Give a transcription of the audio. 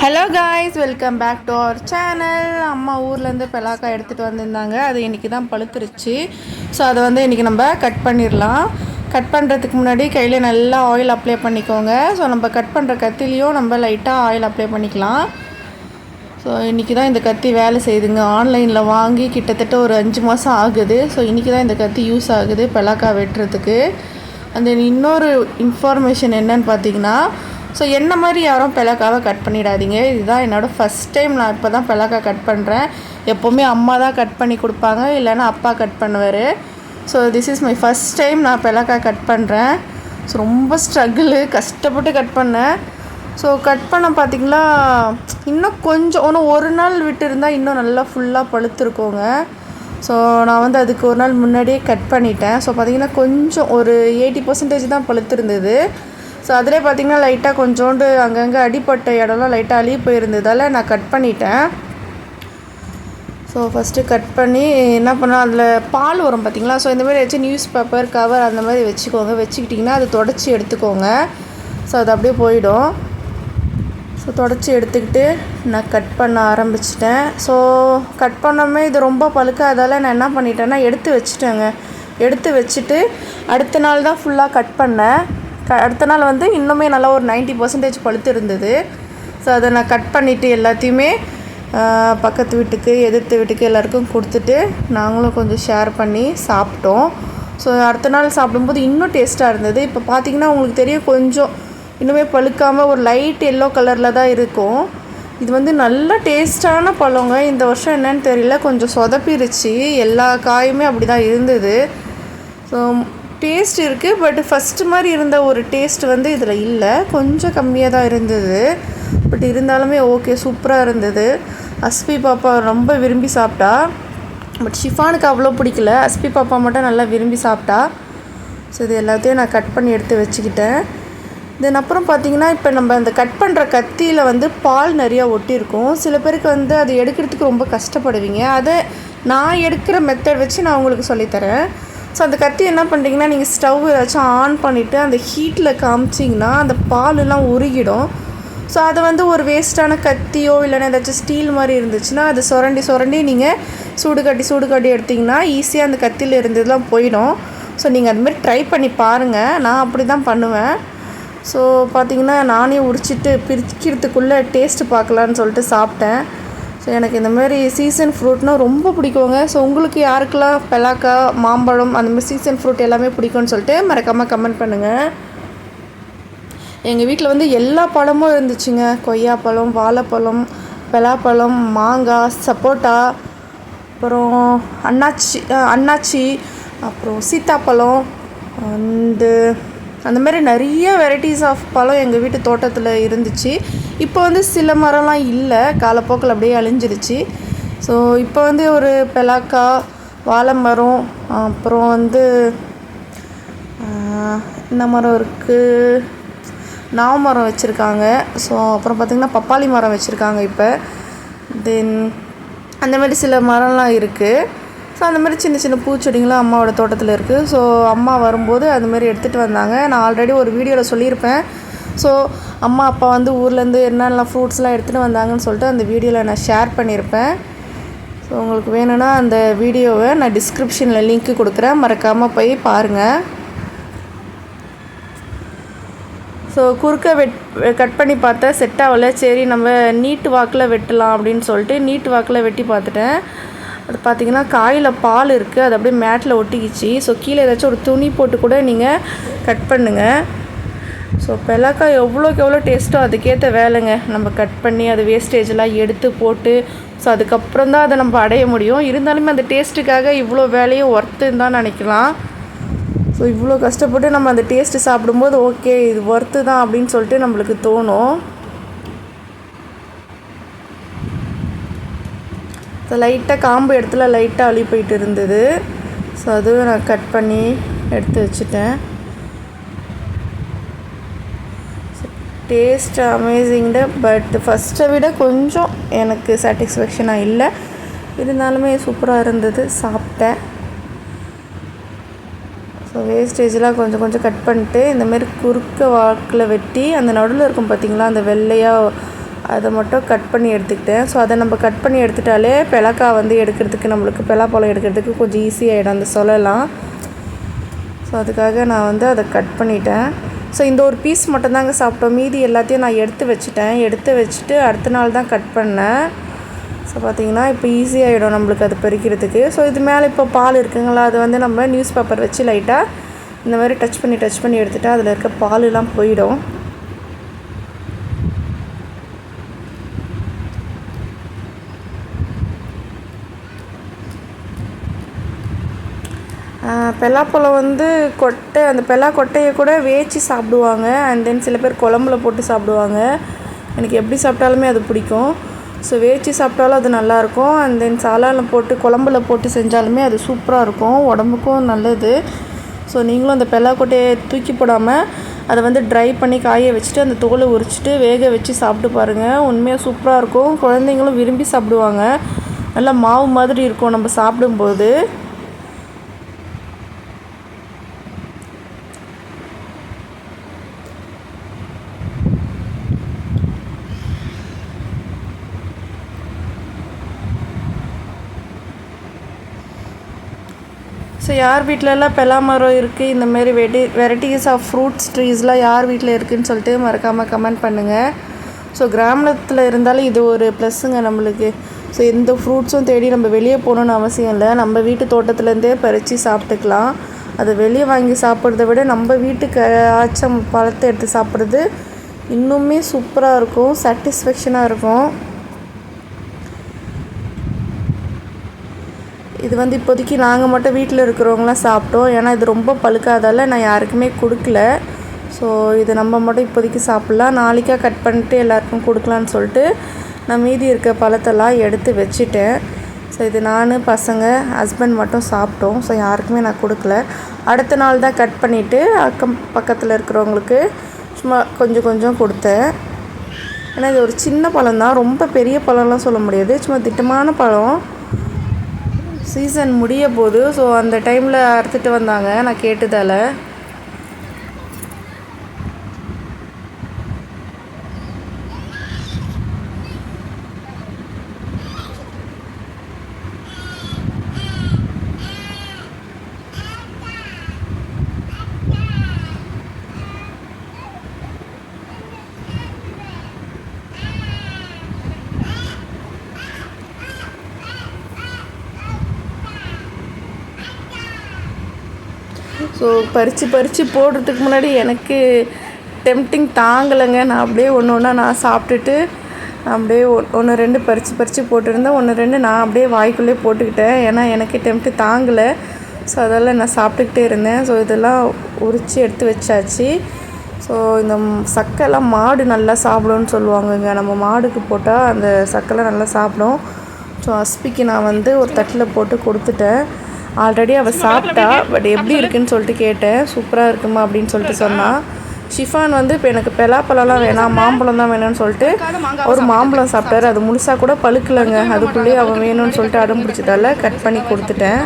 Hello guys, welcome back to our channel. அம்மா ஊர்லேருந்து பெலாக்கா எடுத்துகிட்டு வந்திருந்தாங்க. அது இன்றைக்கி தான் பழுத்துருச்சு. ஸோ அதை வந்து இன்றைக்கி நம்ம கட் பண்ணிடலாம். கட் பண்ணுறதுக்கு முன்னாடி கையில் நல்லா ஆயில் அப்ளை பண்ணிக்கோங்க. ஸோ நம்ம கட் பண்ணுற கத்திலையும் நம்ம லைட்டாக ஆயில் அப்ளை பண்ணிக்கலாம். ஸோ இன்றைக்கி தான் இந்த கத்தி வேலை செய்யுதுங்க. ஆன்லைனில் வாங்கி கிட்டத்தட்ட ஒரு 5 மாதம் ஆகுது. ஸோ இன்றைக்கி தான் இந்த கத்தி யூஸ் ஆகுது பெலாக்கா வெட்டுறதுக்கு. அந்த இன்னொரு இன்ஃபர்மேஷன் என்னன்னு பார்த்தீங்கன்னா, ஸோ என்ன மாதிரி யாரும் பெலாக்காவை கட் பண்ணிடாதீங்க. இதுதான் என்னோடய ஃபஸ்ட் டைம். நான் இப்போ தான் பெலாக்கா கட் பண்ணுறேன். எப்போவுமே அம்மா தான் கட் பண்ணி கொடுப்பாங்க, இல்லைன்னா அப்பா கட் பண்ணுவார். So this is my first time நான் பெலாக்கா கட் பண்ணுறேன். ஸோ ரொம்ப ஸ்ட்ரகிளு, கஷ்டப்பட்டு கட் பண்ணேன். ஸோ கட் பண்ண பார்த்திங்களா, இன்னும் கொஞ்சம் ஒரு நாள் விட்டு இருந்தால் இன்னும் நல்லா ஃபுல்லாக பழுத்துருக்கோங்க. ஸோ நான் வந்து அதுக்கு ஒரு நாள் முன்னாடியே கட் பண்ணிட்டேன். ஸோ பார்த்திங்கன்னா கொஞ்சம் ஒரு 80% தான் பழுத்துருந்தது. ஸோ அதிலே பார்த்திங்கன்னா லைட்டாக கொஞ்சோண்டு அங்கங்கே அடிப்பட்ட இடம்லாம் லைட்டாக அழுகி போயிருந்ததால் நான் கட் பண்ணிட்டேன். ஸோ ஃபஸ்ட்டு கட் பண்ணி என்ன பண்ணால் அதில் பால் வரும் பார்த்திங்களா. ஸோ இந்தமாதிரி வச்சு நியூஸ் பேப்பர் கவர் அந்த மாதிரி வச்சுக்கோங்க. வச்சுக்கிட்டிங்கன்னா அது தொடச்சி எடுத்துக்கோங்க. ஸோ அது அப்படியே போயிடும். ஸோ தொடச்சி எடுத்துக்கிட்டு நான் கட் பண்ண ஆரம்பிச்சிட்டேன். ஸோ கட் பண்ணாமல் இது ரொம்ப பழுக்காதால் நான் என்ன பண்ணிட்டேன்னா எடுத்து வச்சுட்டேங்க. எடுத்து வச்சுட்டு அடுத்த நாள் தான் ஃபுல்லாக கட் பண்ணேன். அடுத்த நாள் வந்து இன்னுமே நல்லா ஒரு 90% பழுத்து இருந்தது. ஸோ அதை நான் கட் பண்ணிவிட்டு எல்லாத்தையுமே பக்கத்து வீட்டுக்கு எதிர்த்து வீட்டுக்கு எல்லாேருக்கும் கொடுத்துட்டு நாங்களும் கொஞ்சம் ஷேர் பண்ணி சாப்பிட்டோம். ஸோ அடுத்த நாள் சாப்பிடும்போது இன்னும் டேஸ்ட்டாக இருந்தது. இப்போ பார்த்திங்கன்னா உங்களுக்கு தெரியும், கொஞ்சம் இன்னுமே பழுக்காமல் ஒரு லைட் எல்லோ கலரில் தான் இருக்கும். இது வந்து நல்ல டேஸ்ட்டான பழங்க. இந்த வருஷம் என்னன்னு தெரியல, கொஞ்சம் சொதப்பிருச்சு. எல்லா காயுமே அப்படி தான் இருந்தது. ஸோ டேஸ்ட் இருக்குது, பட் ஃபஸ்ட்டு மாதிரி இருந்த ஒரு டேஸ்ட் வந்து இதில் இல்லை. கொஞ்சம் கம்மியாக தான் இருந்தது. பட் இருந்தாலுமே ஓகே, சூப்பராக இருந்தது. அஸ்பி பாப்பா ரொம்ப விரும்பி சாப்பிட்டா. பட் ஷிஃபானுக்கு அவ்வளோ பிடிக்கல. அஸ்பி பாப்பா மட்டும் நல்லா விரும்பி சாப்பிட்டா. ஸோ இது எல்லாத்தையும் நான் கட் பண்ணி எடுத்து வச்சுக்கிட்டேன். தென் அப்புறம் பார்த்திங்கன்னா, இப்போ நம்ம அந்த கட் பண்ணுற கத்தியில் வந்து பால் நிறையா ஒட்டியிருக்கும். சில பேருக்கு வந்து அது எடுக்கிறதுக்கு ரொம்ப கஷ்டப்படுவீங்க. அதை நான் எடுக்கிற மெத்தட் வச்சு நான் உங்களுக்கு சொல்லித்தரேன். ஸோ அந்த கத்தி என்ன பண்ணுறீங்கன்னா, நீங்கள் ஸ்டவ் ஏதாச்சும் ஆன் பண்ணிவிட்டு அந்த ஹீட்டில் காமிச்சிங்கன்னா அந்த பாலெல்லாம் உருகிடும். ஸோ அதை வந்து ஒரு வேஸ்ட்டான கத்தியோ இல்லைன்னா ஏதாச்சும் ஸ்டீல் மாதிரி இருந்துச்சுன்னா அதை சுரண்டி நீங்கள் சூடு காட்டி எடுத்திங்கன்னா ஈஸியாக அந்த கத்தியில் இருந்ததுலாம் போயிடும். ஸோ நீங்கள் அதுமாதிரி ட்ரை பண்ணி பாருங்கள். நான் அப்படி தான் பண்ணுவேன். ஸோ பார்த்திங்கன்னா நானே உரிச்சிட்டு பிரிக்கிறதுக்குள்ளே டேஸ்ட்டு பார்க்கலான்னு சொல்லிட்டு சாப்பிட்டேன். ஸோ எனக்கு இந்தமாதிரி சீசன் ஃப்ரூட்னால் ரொம்ப பிடிக்குங்க. ஸோ உங்களுக்கு யாருக்கெல்லாம் பெலாக்கா, மாம்பழம் அந்தமாதிரி சீசன் ஃப்ரூட் எல்லாமே பிடிக்கும்னு சொல்லிட்டு மறக்காமல் கமெண்ட் பண்ணுங்கள். எங்கள் வீட்டில் வந்து எல்லா பழமும் இருந்துச்சுங்க. கொய்யாப்பழம், வாழைப்பழம், பலாப்பழம், மாங்காய், சப்போட்டா, அப்புறம் அன்னாச்சி, அப்புறம் சீத்தாப்பழம், அந்த மாதிரி நிறைய வெரைட்டிஸ் ஆஃப் பழம் எங்கள் வீட்டு தோட்டத்தில் இருந்துச்சு. இப்போ வந்து சில மரம்லாம் இல்லை, காலப்போக்கில் அப்படியே அழிஞ்சிருச்சு. ஸோ இப்போ வந்து ஒரு பெலாக்கா, வாழை மரம், அப்புறம் வந்து இந்த மரம் இருக்குது, நாவ மரம் வச்சுருக்காங்க. ஸோ அப்புறம் பார்த்திங்கன்னா பப்பாளி மரம் வச்சுருக்காங்க இப்போ. தென் அந்த மாதிரி சில மரம்லாம் இருக்குது. ஸோ அந்த மாதிரி சின்ன சின்ன பூச்செடிங்களாம் அம்மாவோட தோட்டத்தில் இருக்குது. ஸோ அம்மா வரும்போது அதுமாரி எடுத்துகிட்டு வந்தாங்க. நான் ஆல்ரெடி ஒரு வீடியோவில் சொல்லியிருப்பேன். ஸோ அம்மா அப்பா வந்து ஊர்லேருந்து என்னென்ன ஃப்ரூட்ஸ்லாம் எடுத்துகிட்டு வந்தாங்கன்னு சொல்லிட்டு அந்த வீடியோவில் நான் ஷேர் பண்ணியிருப்பேன். ஸோ உங்களுக்கு வேணும்னா அந்த வீடியோவை நான் டிஸ்கிரிப்ஷனில் லிங்க்கு கொடுக்குறேன், மறக்காமல் போய் பாருங்கள். ஸோ குறுக்க கட் பண்ணி பார்த்தா செட் ஆகலை. சரி நம்ம நீட்டு வாக்கில் வெட்டலாம் அப்படின்னு சொல்லிட்டு நீட்டு வாக்கில் வெட்டி பார்த்துட்டேன். அது பார்த்திங்கன்னா காயில் பால் இருக்குது, அது அப்படியே மேட்டில் ஒட்டிக்கிச்சு. ஸோ கீழே ஏதாச்சும் ஒரு துணி போட்டு கூட நீங்கள் கட் பண்ணுங்கள். ஸோ பெலாக்கா எவ்வளோக்கு எவ்வளோ டேஸ்ட்டோ அதுக்கேற்ற வேலைங்க. நம்ம கட் பண்ணி அது வேஸ்டேஜெலாம் எடுத்து போட்டு ஸோ அதுக்கப்புறம் தான் அதை நம்ம அடைய முடியும். இருந்தாலுமே அந்த டேஸ்ட்டுக்காக இவ்வளோ வேலையும் ஒர்த்துன்னு தான் நினைக்கலாம். ஸோ இவ்வளோ கஷ்டப்பட்டு நம்ம அந்த டேஸ்ட்டு சாப்பிடும்போது ஓகே இது ஒர்த்து தான் அப்படின்னு சொல்லிட்டு நம்மளுக்கு தோணும். ஸோ லைட்டாக காம்பு இடத்துல லைட்டாக அழுகி போயிட்டு இருந்தது. ஸோ அதுவும் நான் கட் பண்ணி எடுத்து வச்சுட்டேன். டேஸ்ட் அமேசிங்டு, பட் ஃபஸ்ட்டை விட கொஞ்சம் எனக்கு சாட்டிஸ்ஃபேக்ஷனாக இல்லை. இருந்தாலுமே சூப்பராக இருந்தது, சாப்பிட்டேன். ஸோ வேஸ்டேஜெலாம் கொஞ்சம் கொஞ்சம் கட் பண்ணிட்டு இந்தமாரி குறுக்க வாக்கில் வெட்டி அந்த நடுவில் இருக்கும் பார்த்திங்களா, அந்த வெள்ளையாக அதை மட்டும் கட் பண்ணி எடுத்துக்கிட்டேன். ஸோ அதை நம்ம கட் பண்ணி எடுத்துட்டாலே பெலாக்காய் வந்து எடுக்கிறதுக்கு நம்மளுக்கு பலாப்பழம் எடுக்கிறதுக்கு கொஞ்சம் ஈஸியாகிடும் அந்த சொலலாம். ஸோ அதுக்காக நான் வந்து அதை கட் பண்ணிட்டேன். ஸோ இந்த ஒரு பீஸ் மட்டும்தாங்க சாப்பிட்டோம். மீதி எல்லாத்தையும் நான் எடுத்து வச்சுட்டு அடுத்த நாள் தான் கட் பண்ணேன். ஸோ பார்த்திங்கன்னா இப்போ ஈஸியாகிடும் நம்மளுக்கு அது பறிக்கிறதுக்கு. ஸோ இது மேலே இப்போ பால் இருக்குங்களா, அது வந்து நம்ம நியூஸ் பேப்பர் வச்சு லைட்டாக இந்த மாதிரி டச் பண்ணி எடுத்துகிட்டா அதில் இருக்க பாலெலாம் போயிடும். பலாப்பழம் வந்து அந்த கொட்டையை கூட வேச்சு சாப்பிடுவாங்க. அண்ட் தென் சில பேர் குழம்புல போட்டு சாப்பிடுவாங்க. எனக்கு எப்படி சாப்பிட்டாலுமே அது பிடிக்கும். ஸோ வேச்சு சாப்பிட்டாலும் அது நல்லாயிருக்கும். அண்ட் தென் சாலாவில் போட்டு குழம்புல போட்டு செஞ்சாலுமே அது சூப்பராக இருக்கும், உடம்புக்கும் நல்லது. ஸோ நீங்களும் அந்த கொட்டையை தூக்கி போடாமல் அதை வந்து ட்ரை பண்ணி காய வச்சுட்டு அந்த தோலை உரிச்சிட்டு வேக வச்சு சாப்பிட்டு பாருங்கள். உண்மையாக சூப்பராக இருக்கும். குழந்தைங்களும் விரும்பி சாப்பிடுவாங்க. நல்லா மாவு மாதிரி இருக்கும் நம்ம சாப்பிடும்போது. ஸோ யார் வீட்டிலலாம் பலா மரம் இருக்குது, இந்தமாரி வெரைட்டிஸ் ஆஃப் ஃப்ரூட்ஸ் ட்ரீஸ்லாம் யார் வீட்டில் இருக்குதுன்னு சொல்லிட்டு மறக்காமல் கமெண்ட் பண்ணுங்கள். ஸோ கிராமத்தில் இருந்தாலும் இது ஒரு ப்ளஸ்ஸுங்க நம்மளுக்கு. ஸோ எந்த ஃப்ரூட்ஸும் தேடி நம்ம வெளியே போகணுன்னு அவசியம் இல்லை. நம்ம வீட்டு தோட்டத்துலேருந்தே பறித்து சாப்பிட்டுக்கலாம். அதை வெளியே வாங்கி சாப்பிட்றத விட நம்ம வீட்டுக்கு ஆச்சம் பழத்தை எடுத்து சாப்பிட்றது இன்னுமே சூப்பராக இருக்கும், சாட்டிஸ்ஃபேக்ஷனாக இருக்கும். இது வந்து இப்போதைக்கு நாங்கள் மட்டும் வீட்டில் இருக்கிறவங்களாம் சாப்பிட்டோம். ஏன்னா இது ரொம்ப பழுக்காதால் நான் யாருக்குமே கொடுக்கல. ஸோ இது நம்ம மட்டும் இப்போதைக்கு சாப்பிட்லாம். நாளைக்காக கட் பண்ணிட்டு எல்லாருக்கும் கொடுக்கலான்னு சொல்லிட்டு நான் மீதி இருக்க பழத்தெல்லாம் எடுத்து வச்சுட்டேன். ஸோ இது நான் பசங்க ஹஸ்பண்ட் மட்டும் சாப்பிட்டோம். ஸோ யாருக்குமே நான் கொடுக்கல. அடுத்த நாள் தான் கட் பண்ணிவிட்டு அக்கம் பக்கத்தில் இருக்கிறவங்களுக்கு சும்மா கொஞ்சம் கொடுத்தேன். ஏன்னா இது ஒரு சின்ன பழம் தான், ரொம்ப பெரிய பழம்லாம் சொல்ல முடியாது, சும்மா திட்டமான பழம். சீசன் முடிய போது. ஸோ அந்த டைமில் அறுத்துட்டு வந்தாங்க நான் கேட்டதால். ஸோ பறித்து போடுறதுக்கு முன்னாடி எனக்கு டெம்ப்டிங் தாங்கலைங்க. நான் அப்படியே ஒன்று ஒன்றா நான் சாப்பிட்டுட்டு அப்படியே 1-2 பறித்து போட்டுருந்தேன். 1-2 நான் அப்படியே வாய்க்குள்ளே போட்டுக்கிட்டேன். ஏன்னா எனக்கு டெம்ப்ட்டு தாங்கலை. ஸோ அதெல்லாம் நான் சாப்பிட்டுக்கிட்டே இருந்தேன். ஸோ இதெல்லாம் உரித்து எடுத்து வச்சாச்சு. ஸோ இந்த சக்கைலாம் மாடு நல்லா சாப்பிடும்னு சொல்லுவாங்கங்க. நம்ம மாடுக்கு போட்டால் அந்த சக்கைலாம் நல்லா சாப்பிடும். ஸோ அஸ்பிக்கு நான் வந்து ஒரு தட்டில் போட்டு கொடுத்துட்டேன். ஆல்ரெடி அவள் சாப்பிட்டா, பட் எப்படி இருக்குன்னு சொல்லிட்டு கேட்டேன். சூப்பராக இருக்குமா அப்படின்னு சொல்லிட்டு சொன்னான். ஷிஃபான் வந்து இப்போ எனக்கு பலாப்பழம்லாம் வேணாம், மாம்பழம் தான் வேணும்னு சொல்லிட்டு ஒரு மாம்பழம் சாப்பிட்டாரு. அது முழுசாக கூட பழுக்கலைங்க. அதுக்குள்ளேயே அவன் வேணும்னு சொல்லிட்டு அடம் பிடிச்சதால கட் பண்ணி கொடுத்துட்டேன்.